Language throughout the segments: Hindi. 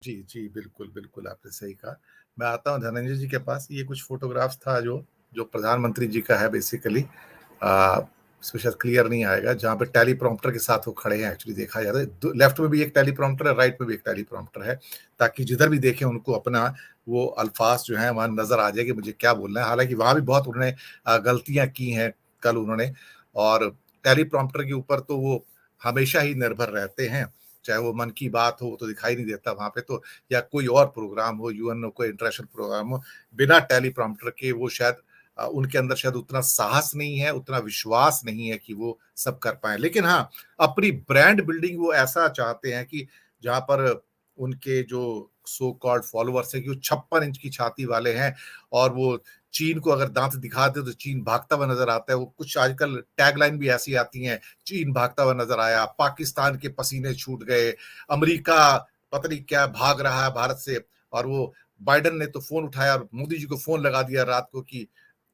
जी, जी, बिल्कुल, बिल्कुल, आपने सही कहा। मैं आता हूँ धनंजय जी के पास, ये कुछ फ़ोटोग्राफ्स था जो प्रधानमंत्री जी का है बेसिकली। इसमें शायद क्लियर नहीं आएगा, जहाँ पे टेलीप्रॉम्प्टर के साथ वो खड़े हैं एक्चुअली देखा जाए तो। लेफ्ट में भी एक टेलीप्रॉम्प्टर है, राइट में भी एक टेलीप्रॉम्प्टर है, ताकि जिधर भी देखें उनको अपना वो अल्फ़ाज़ जो हैं वहाँ नज़र आ जाए कि मुझे क्या बोलना है। हालाँकि वहाँ भी बहुत उन्होंने गलतियाँ की हैं कल उन्होंने, और टेलीप्रॉम्प्टर के ऊपर तो वो हमेशा ही निर्भर रहते हैं। चाहे वो मन की बात हो, वो तो दिखाई नहीं देता वहाँ पे तो, या कोई और प्रोग्राम हो, यूएनओ कोई इंटरनेशनल प्रोग्राम हो, बिना टेलीप्रॉम्प्टर के वो शायद उनके अंदर शायद उतना साहस नहीं है, उतना विश्वास नहीं है कि वो सब कर पाएँ। लेकिन हाँ, अपनी ब्रांड बिल्डिंग वो ऐसा चाहते हैं कि जहाँ पर उनके जो सो कॉल्ड फॉलोवर्स हैं कि वो 56 इंच की छाती वाले हैं, और वो चीन को अगर दाँत दिखा दें तो चीन भागता हुआ नज़र आता है। वो कुछ आजकल टैगलाइन भी ऐसी आती हैं, चीन भागता हुआ नज़र आया, पाकिस्तान के पसीने छूट गए, अमेरिका पता नहीं क्या भाग रहा है भारत से, और वो बाइडेन ने तो फ़ोन उठाया और मोदी जी को फ़ोन लगा दिया रात को कि,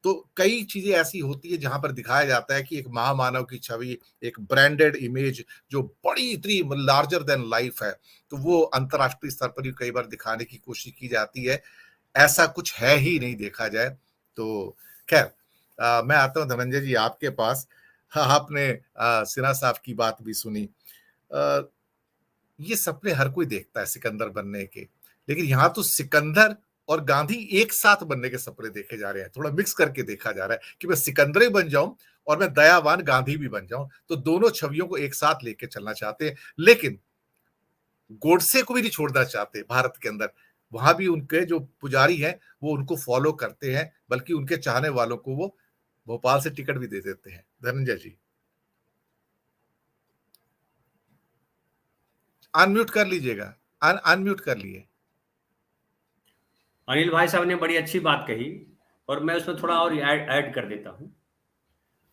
तो कई चीज़ें ऐसी होती है जहाँ पर दिखाया जाता है कि एक महामानव की छवि, एक ब्रांडेड इमेज जो बड़ी इतनी लार्जर दैन लाइफ है, तो वो अंतर्राष्ट्रीय स्तर पर भी कई बार दिखाने की कोशिश की जाती है। ऐसा कुछ है ही नहीं देखा जाए। तो खैर, मैं आता हूँ धनंजय जी आपके पास। हाँ, आपने सिन्हा साहब की बात भी सुनी। अ, ये सपने हर कोई देखता है सिकंदर बनने के, लेकिन यहाँ तो सिकंदर और गांधी एक साथ बनने के सपने देखे जा रहे हैं। थोड़ा मिक्स करके देखा जा रहा है कि मैं सिकंदर ही बन जाऊं और मैं दयावान गांधी भी बन जाऊं, तो दोनों छवियों को एक साथ लेके चलना चाहते हैं। लेकिन गोडसे को भी नहीं छोड़ना चाहते भारत के अंदर। वहां भी उनके जो पुजारी हैं वो उनको फॉलो करते हैं, बल्कि उनके चाहने वालों को वो भोपाल से टिकट भी दे देते हैं। धनंजय जी, अनम्यूट कर लीजिएगा। अनम्यूट कर लिए। अनिल भाई साहब ने बड़ी अच्छी बात कही और मैं उसमें थोड़ा और ऐड कर देता हूँ।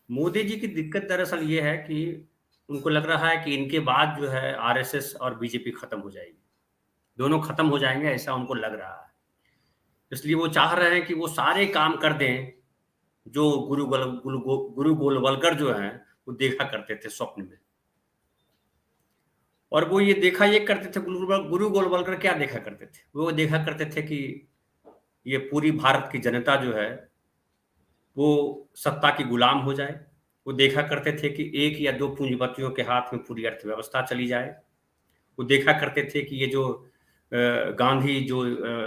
मोदी जी की दिक्कत दरअसल ये है कि उनको लग रहा है कि इनके बाद जो है आरएसएस और बीजेपी खत्म हो जाएगी, दोनों खत्म हो जाएंगे ऐसा उनको लग रहा है। इसलिए वो चाह रहे हैं कि वो सारे काम कर दें जो गुरु गोलवलकर जो हैं वो देखा करते थे स्वप्न में। और वो ये करते थे, गुरु गोलवलकर क्या देखा करते थे, वो देखा करते थे कि ये पूरी भारत की जनता जो है वो सत्ता की गुलाम हो जाए। वो देखा करते थे कि एक या दो पूंजीपतियों के हाथ में पूरी अर्थव्यवस्था चली जाए। वो देखा करते थे कि ये जो गांधी जो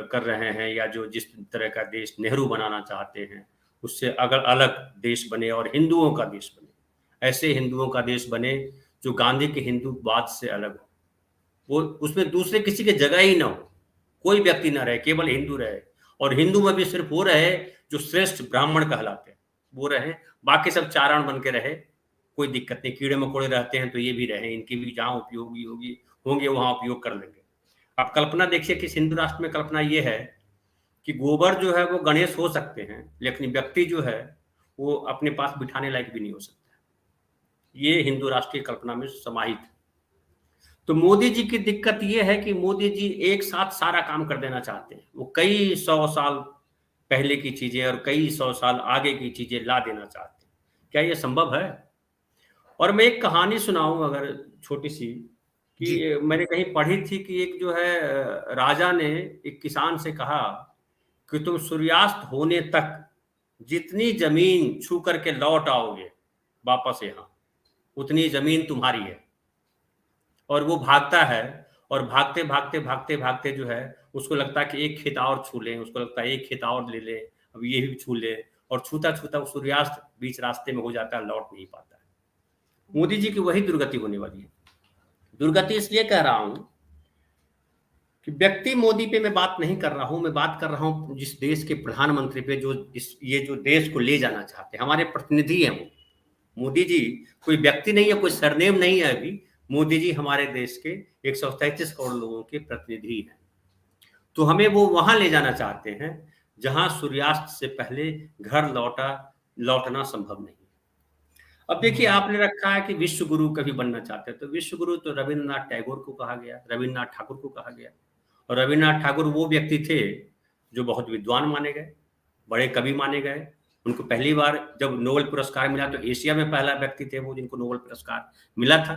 कर रहे हैं या जो जिस तरह का देश नेहरू बनाना चाहते हैं, उससे अगर अलग देश बने और हिंदुओं का देश बने। ऐसे हिंदुओं का देश बने जो गांधी के हिंदूवाद से अलग हो। वो उसमें दूसरे किसी की जगह ही ना हो, कोई व्यक्ति ना रहे, केवल हिंदू रहे। और हिंदू में भी सिर्फ वो रहे जो श्रेष्ठ ब्राह्मण कहलाते हैं, वो रहे। बाकी सब चारण बन के रहे, कोई दिक्कत नहीं। कीड़े मकोड़े रहते हैं तो ये भी रहे, इनकी भी जहाँ उपयोगी होगी होंगे वहाँ उपयोग कर लेंगे। अब कल्पना देखिए कि हिंदू राष्ट्र में कल्पना ये है कि गोबर जो है वो गणेश हो सकते हैं, लेकिन व्यक्ति जो है वो अपने पास बिठाने लायक भी नहीं हो सकता। ये हिंदू राष्ट्र की कल्पना में समाहित है। तो मोदी जी की दिक्कत ये है कि मोदी जी एक साथ सारा काम कर देना चाहते हैं। वो कई 100 साल पहले की चीजें और कई 100 साल आगे की चीजें ला देना चाहते हैं। क्या ये संभव है? और मैं एक कहानी सुनाऊं अगर, छोटी सी, जी। कि मैंने कहीं पढ़ी थी कि एक जो है राजा ने एक किसान से कहा कि तुम सूर्यास्त होने तक जितनी जमीन छू करके लौट आओगे वापस यहाँ, उतनी जमीन तुम्हारी है। और वो भागता है और भागते भागते भागते भागते जो है उसको लगता है कि एक खेत और छू लें, उसको लगता है एक खेत और ले लें, अब ये भी छू ले। और छूता छूता वो सूर्यास्त बीच रास्ते में हो जाता है, लौट नहीं पाता है। मोदी जी की वही दुर्गति होने वाली है। दुर्गति इसलिए कह रहा हूं कि व्यक्ति मोदी पे मैं बात नहीं कर रहा हूं, मैं बात कर रहा हूं जिस देश के प्रधानमंत्री पे, जो ये जो देश को ले जाना चाहते हैं, हमारे प्रतिनिधि हैं वो। मोदी जी कोई व्यक्ति नहीं है, कोई सरनेम नहीं है अभी। मोदी जी हमारे देश के 133 करोड़ लोगों के प्रतिनिधि हैं। तो हमें वो वहां ले जाना चाहते हैं जहां सूर्यास्त से पहले घर लौटना संभव नहीं। अब देखिए, हुँ, आपने रखा है कि विश्व गुरु कभी बनना चाहते हैं, तो विश्व गुरु तो रविन्द्रनाथ टैगोर को कहा गया, रविन्द्रनाथ ठाकुर को कहा गया। और रविन्द्रनाथ ठाकुर वो व्यक्ति थे जो बहुत विद्वान माने गए, बड़े कवि माने गए। उनको पहली बार जब नोबेल पुरस्कार मिला तो एशिया में पहला व्यक्ति थे वो जिनको नोबेल पुरस्कार मिला था।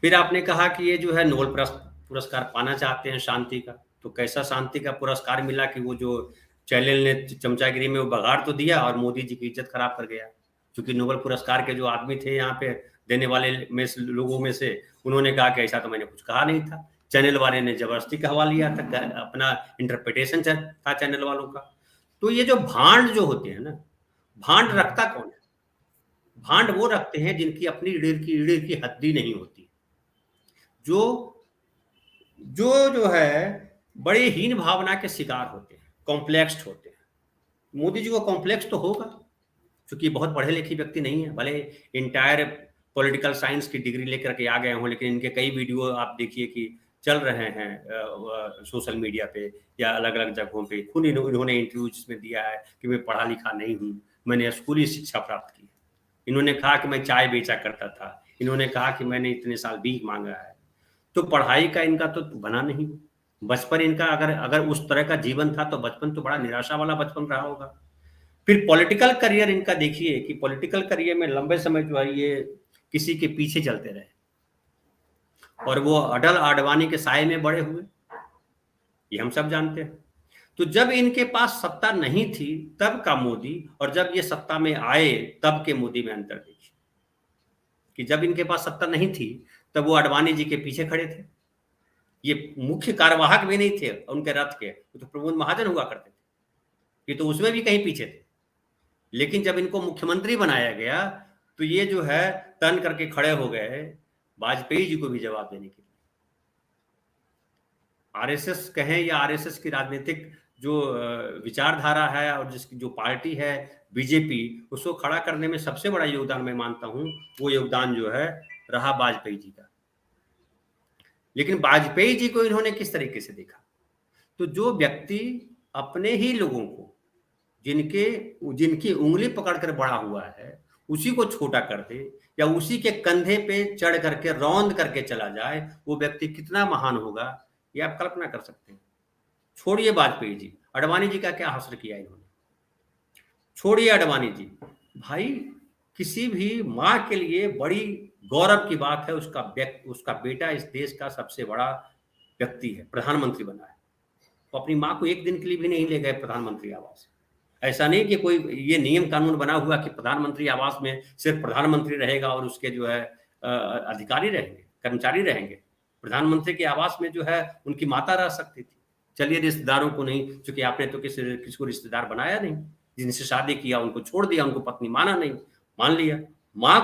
फिर आपने कहा कि ये जो है नोबेल पुरस्कार पाना चाहते हैं शांति का, तो कैसा शांति का पुरस्कार मिला कि वो जो चैनल ने चमचागिरी में वो बघाड़ तो दिया और मोदी जी की इज्जत खराब कर गया। क्योंकि नोबेल पुरस्कार के जो आदमी थे यहाँ पे देने वाले में लोगों में से, उन्होंने कहा कि ऐसा तो मैंने कुछ कहा नहीं था। चैनल वाले ने जबरदस्ती कहवा लिया था, अपना इंटरप्रिटेशन था चैनल वालों का। तो ये जो भांड जो होते हैं ना, भांड रखता कौन है? भांड वो रखते हैं जिनकी अपनी रीढ़ की हड्डी नहीं होती, जो है बड़े हीन भावना के शिकार होते हैं, कॉम्प्लेक्स्ड होते हैं। मोदी जी को कॉम्प्लेक्स तो होगा, क्योंकि बहुत पढ़े लिखे व्यक्ति नहीं है, भले इंटायर पॉलिटिकल साइंस की डिग्री लेकर के आ गए हों, लेकिन इनके कई वीडियो आप देखिए कि चल रहे हैं सोशल मीडिया पे या अलग अलग जगहों पे। खुद इन्होंने इंटरव्यू जिसमें दिया है कि मैं पढ़ा लिखा नहीं हूँ, मैंने स्कूली शिक्षा प्राप्त की है। इन्होंने कहा कि मैं चाय बेचा करता था, इन्होंने कहा कि मैंने इतने साल भीख मांगा है। तो पढ़ाई का इनका तो बना नहीं। बचपन इनका अगर उस तरह का जीवन था तो बचपन तो बड़ा निराशा वाला बचपन रहा होगा। फिर पॉलिटिकल करियर इनका देखिए कि पॉलिटिकल करियर में लंबे समय जो है ये किसी के पीछे चलते रहे, और वो अटल आडवाणी के साए में बड़े हुए, ये हम सब जानते हैं। तो जब इनके पास सत्ता नहीं थी तब का मोदी, और जब ये सत्ता में आए तब के मोदी में अंतर देखिए कि जब इनके पास सत्ता नहीं थी तब वो आडवाणी जी के पीछे खड़े थे, ये मुख्य कार्यवाहक भी नहीं थे उनके रथ के, तो प्रमोद महाजन हुआ करते थे, ये तो उसमें भी कहीं पीछे थे। लेकिन जब इनको मुख्यमंत्री बनाया गया तो ये जो है तन करके खड़े हो गए वाजपेयी जी को भी जवाब देने के लिए। आरएसएस कहें या आरएसएस की राजनीतिक जो विचारधारा है और जिसकी जो पार्टी है बीजेपी, उसको खड़ा करने में सबसे बड़ा योगदान मैं मानता हूं वो योगदान जो है रहा वाजपेयी जी का। लेकिन वाजपेयी जी को इन्होंने किस तरीके से देखा? तो जो व्यक्ति अपने ही लोगों को जिनकी उंगली पकड़कर बड़ा हुआ है उसी को छोटा कर दे या उसी के कंधे पे चढ़ करके रौंद करके चला जाए, वो व्यक्ति कितना महान होगा ये आप कल्पना कर सकते हैं। छोड़िए वाजपेयी जी, आडवाणी जी का क्या हासिल किया इन्होंने, छोड़िए आडवाणी जी। भाई किसी भी माँ के लिए बड़ी गौरव की बात है उसका बेटा इस देश का सबसे बड़ा व्यक्ति है, प्रधानमंत्री बना है। वो अपनी माँ को एक दिन के लिए भी नहीं ले गए प्रधानमंत्री आवास। ऐसा नहीं कि कोई ये नियम कानून बना हुआ कि प्रधानमंत्री आवास में सिर्फ प्रधानमंत्री रहेगा और उसके जो है अधिकारी रहेंगे, कर्मचारी रहेंगे। प्रधानमंत्री के आवास में जो है उनकी माता रह सकती थी। चलिए रिश्तेदारों को नहीं, क्योंकि आपने तो किसी को रिश्तेदार बनाया नहीं, जिनसे शादी किया उनको छोड़ दिया, उनको पत्नी माना नहीं, मान लिया। माँ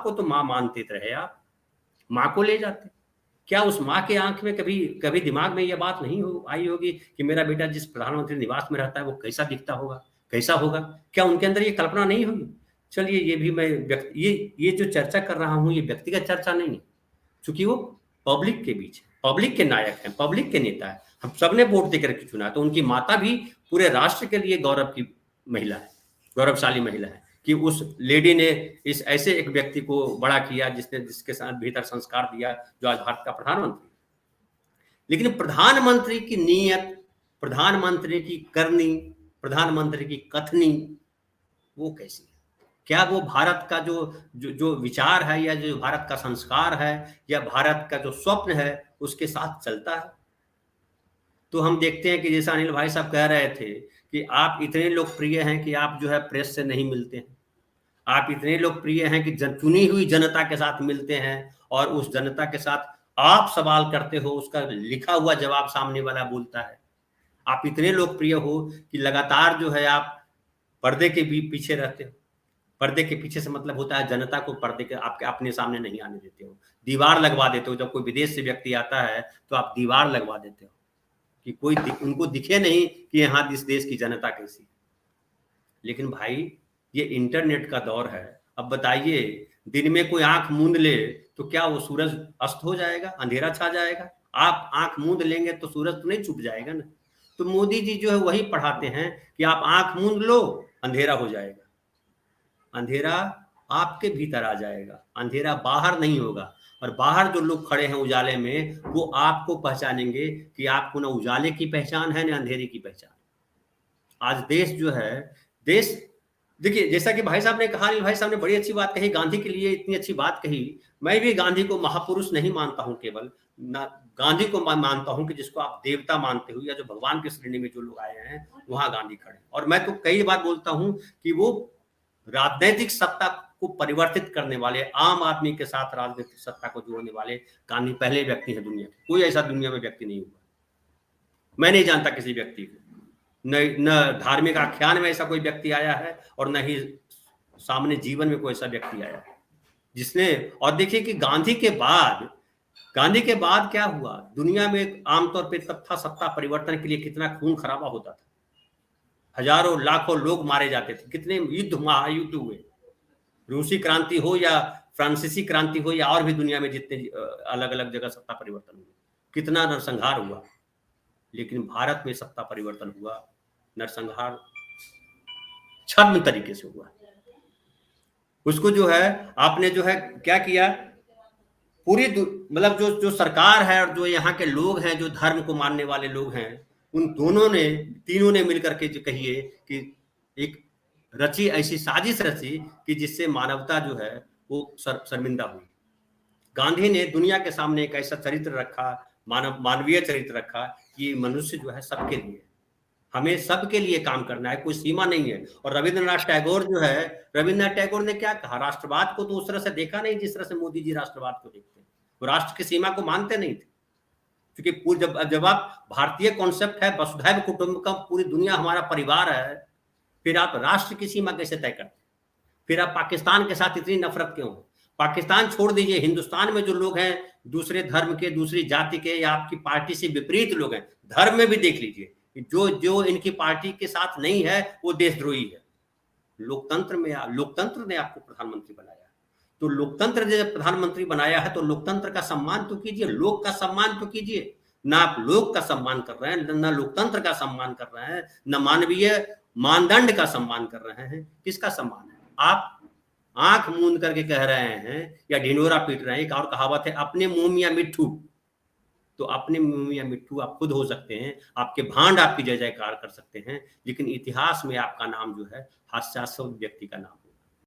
को तो माँ मानते रहे आप, माँ को ले जाते। क्या उस माँ के आंख में कभी दिमाग में यह बात नहीं आई होगी कि मेरा बेटा जिस प्रधानमंत्री निवास में रहता है वो कैसा दिखता होगा, कैसा होगा? क्या उनके अंदर ये कल्पना नहीं होगी? चलिए ये भी मैं ये जो चर्चा कर रहा हूँ ये व्यक्तिगत चर्चा नहीं है, क्योंकि वो पब्लिक के बीच है, पब्लिक के नायक हैं, पब्लिक के नेता है, हम सबने वोट देकर के चुना। तो उनकी माता भी पूरे राष्ट्र के लिए गौरव की महिला है, गौरवशाली महिला है कि उस लेडी ने इस ऐसे एक व्यक्ति को बड़ा किया जिसके साथ भीतर संस्कार दिया जो आज भारत का प्रधानमंत्री। लेकिन प्रधानमंत्री की नीयत, प्रधानमंत्री की करनी, प्रधानमंत्री की कथनी वो कैसी है? क्या वो भारत का जो विचार है या जो भारत का संस्कार है या भारत का जो स्वप्न है उसके साथ चलता है? तो हम देखते हैं कि जैसा अनिल भाई साहब कह रहे थे कि आप इतने लोकप्रिय हैं कि आप जो है प्रेस से नहीं मिलते हैं, आप इतने लोकप्रिय हैं कि चुनी हुई जनता के साथ मिलते हैं और उस जनता के साथ आप सवाल करते हो, उसका लिखा हुआ जवाब सामने वाला बोलता है। आप इतने लोकप्रिय हो कि लगातार जो है आप पर्दे के भी पीछे रहते हो। पर्दे के पीछे से मतलब होता है जनता को पर्दे के आपके अपने सामने नहीं आने देते हो, दीवार लगवा देते हो। जब कोई विदेश से व्यक्ति आता है तो आप दीवार लगवा देते हो कि कोई उनको दिखे नहीं कि यहाँ इस देश की जनता कैसी है। लेकिन भाई ये इंटरनेट का दौर है। अब बताइए दिन में कोई आंख मूंद ले तो क्या वो सूरज अस्त हो जाएगा, अंधेरा छा जाएगा? आप आंख मूंद लेंगे तो सूरज तो नहीं छुप जाएगा ना। तो मोदी जी जो है वही पढ़ाते हैं कि आप आंख मूंद लो अंधेरा हो जाएगा, अंधेरा आपके भीतर आ जाएगा, अंधेरा बाहर नहीं होगा। और बाहर जो लोग खड़े हैं उजाले में वो आपको पहचानेंगे कि आपको ना उजाले की पहचान है ना अंधेरे की पहचान। आज देश जो है, देश देखिए जैसा कि भाई साहब ने कहा, भाई साहब ने बड़ी अच्छी बात कही, गांधी के लिए इतनी अच्छी बात कही। मैं भी गांधी को महापुरुष नहीं मानता हूं केवल ना, गांधी को मैं मानता हूं कि जिसको आप देवता मानते हो या जो भगवान की श्रेणी में जो लोग आए हैं, वहां गांधी खड़े। और मैं तो कई बार बोलता हूं कि वो राजनीतिक सत्ता को परिवर्तित करने वाले, आम आदमी के साथ राजनीतिक सत्ता को जोड़ने वाले गांधी पहले व्यक्ति हैं दुनिया के। कोई ऐसा दुनिया में व्यक्ति नहीं हुआ, मैं नहीं जानता किसी व्यक्ति को, न धार्मिक आख्यान में ऐसा कोई व्यक्ति आया है और न ही सामने जीवन में कोई ऐसा व्यक्ति आया है जिसने। और देखिए कि गांधी के बाद क्या हुआ दुनिया में, आमतौर पर तब था सत्ता परिवर्तन के लिए कितना खून खराबा होता था, हजारों लाखों लोग मारे जाते थे, कितने युद्ध, महायुद्ध हुए, रूसी क्रांति हो या फ्रांसीसी क्रांति हो या और भी दुनिया में जितने अलग अलग जगह सत्ता परिवर्तन हुए, कितना नरसंहार हुआ। लेकिन भारत में सत्ता परिवर्तन हुआ, नरसंहार छद्म तरीके से हुआ। उसको जो है आपने जो है क्या किया, पूरी मतलब जो सरकार है और जो यहाँ के लोग हैं, जो धर्म को मानने वाले लोग हैं, उन दोनों ने, तीनों ने मिलकर के जो कहिए कि एक रची, ऐसी साजिश रची कि जिससे मानवता जो है वो शर्मिंदा हुई। गांधी ने दुनिया के सामने एक ऐसा चरित्र रखा, मानवीय चरित्र रखा कि मनुष्य जो है सबके लिए, हमें सबके लिए काम करना है, कोई सीमा नहीं है। और रविंद्रनाथ टैगोर जो है, रविंद्रनाथ टैगोर ने क्या कहा, राष्ट्रवाद को तो उस तरह से देखा नहीं जिस तरह से मोदी जी राष्ट्रवाद को देखते हैं। वो राष्ट्र की सीमा को मानते नहीं थे, क्योंकि जब आप भारतीय कॉन्सेप्ट है वसुधैव कुटुंबकम, पूरी दुनिया हमारा परिवार है, फिर आप राष्ट्र की सीमा कैसे तय करते? फिर आप पाकिस्तान के साथ इतनी नफरत क्यों है? पाकिस्तान छोड़ दीजिए, हिंदुस्तान में जो लोग हैं दूसरे धर्म के, दूसरी जाति के या आपकी पार्टी से विपरीत लोग हैं, धर्म में भी देख लीजिए, जो इनकी पार्टी के साथ नहीं है वो देशद्रोही है। लोकतंत्र ने आपको प्रधानमंत्री बनाया, तो लोकतंत्र ने जब प्रधानमंत्री बनाया है तो लोकतंत्र का सम्मान तो कीजिए, लोक का सम्मान तो कीजिए। ना आप लोक का सम्मान कर रहे हैं, ना लोकतंत्र का सम्मान कर रहे हैं, ना मानवीय मानदंड का सम्मान कर रहे हैं। किसका सम्मान है? आप आंख मूंद करके कह रहे हैं या ढिंढोरा पीट रहे हैं। एक और कहावत है, अपने मुंह मियां मिट्ठू। तो अपने मुंह मियां मिट्ठू आप खुद हो सकते हैं, आपके भांड आपकी जय जयकार कर सकते हैं, लेकिन इतिहास में आपका नाम जो है हास्यास्पद व्यक्ति का नाम।